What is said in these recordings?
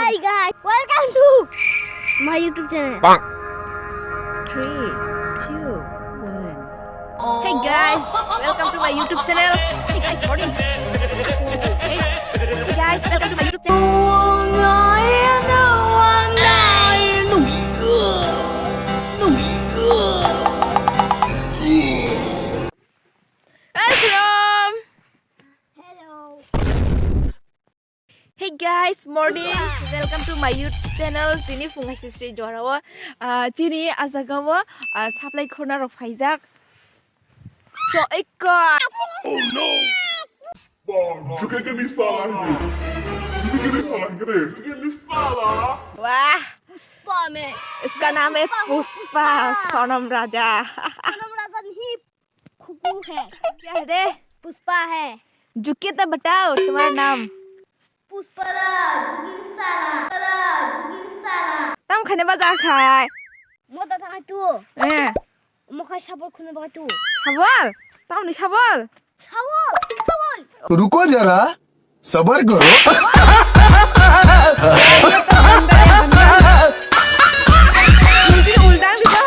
Hi guys, welcome to my YouTube channel. 3, 2, 1. Hey guys, welcome to my YouTube channel. Hey guys, morning. Hey guys, welcome to my YouTube channel. Welcome. Hello. Hey guys, morning. Welcome to my YouTube channel. Tini fungai sisi juara tini azagawa supply corner of Isaac. So ikut. Oh no! Juga gini salah ini. Juga gini salah gini. Juga gini salah. Wah, Puspa में इसका नाम है पुष्पा सोनम राजा. सोनम राजा नहीं खुकू है. क्या है रे? पुष्पा है. जुकी तो बताओ तुम्हारा नाम. पुष्पराज जुगी विस्तारा. Tam खाने बाजार खाए. मोटा था तू. मुखा शाबल खुने बगा तू. Sabal. Tahu nih sabal. Shovel. रुको जरा सबर करो Mungkin uldang bisa.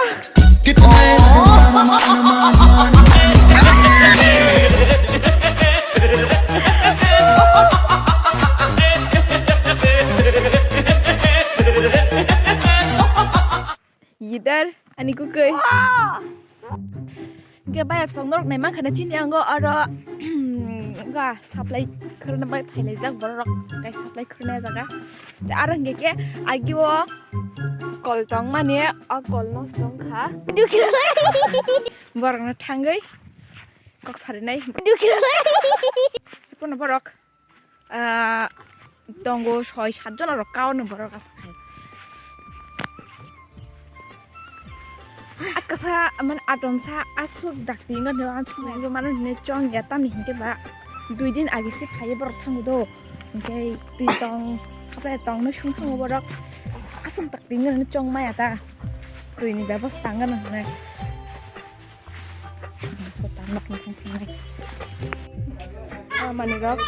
Yidar, ani kukuy. Gak bayar songdor, memang karena cinta yang gue ada enggak supply karena bayar pilih zak borok kayak supply karena zak ah. Arang gak agi wo kol tong mana kol nos tong kah. Borok na tanggai kok sari nai. Pun borok tonggo soy sajon arok kau nih borok asakai. Akasa aman atom sa asuk dakti ngan doang cuma itu mana nih cong ya tam nih ke ba 2 दिन आगे से खाए बर थांगो दो okay ती तong apa tong no chung chung borok asuk dakti ngan cong ma ya ta tu ini bebas tangan nih so tamak nih nih mana rok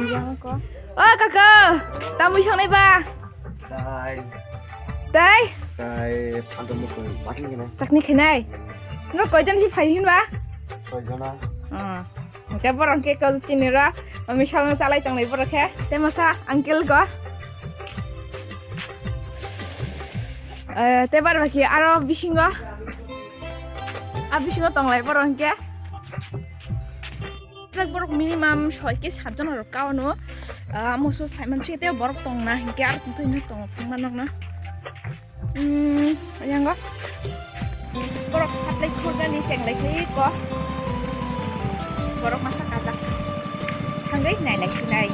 yang ko oh kakak tamu sang nih ba đây ăn tôm một bát như này chắc ní cái này nó có chân chỉ phải hin ba rồi cho nó cái bữa ông kia có chín nữa mà mình sao nó lại trong này bữa khác thế mà sao uncle có thế bữa kia aro bishingo bishingo trong này bữa ông kia chắc bữa minimum 6 cái sát cho nó cao nữa một số sai mình chỉ tiêu bữa trong này cái aro cũng thấy nó trong phong man nó yang có borok supply kurang di ceng lagi kok borok masak kata hangai này sini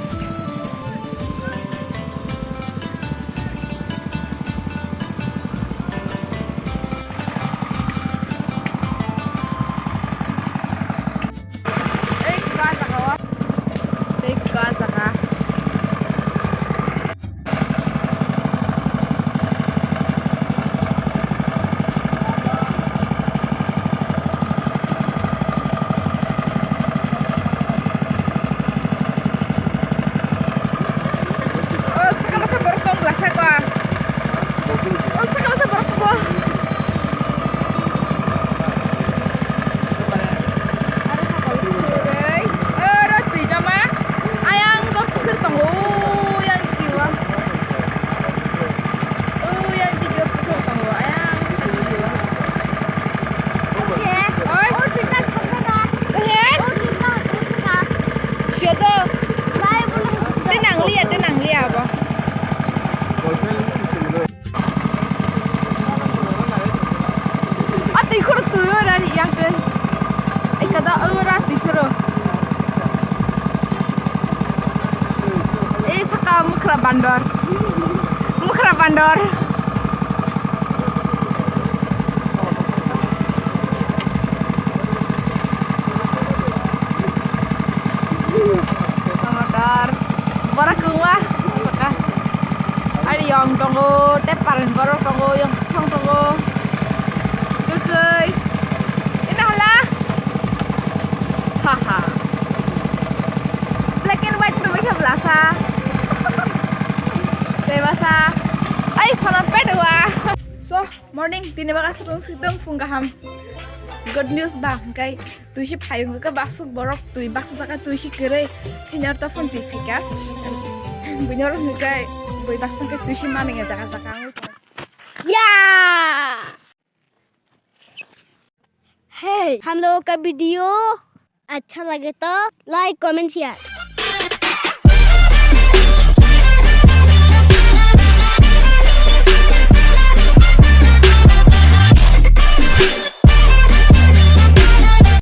Mukra bandor bandor barak gua ada yang tunggu teparan baru tunggu yang song tunggu oke ini lah haha black lasa. Dewasa. Ay, sangat pedua. So, morning, tinibaka surung situng funggaham. Good news ba, kay tuisi payung ka basuk borok tui baksa taka tuisi kere cinyar ta fun tipika. Bunyor kay boi baksa ka tuisi maning ya jaka. या हे हम लोगों का video अच्छा लगे तो like comment share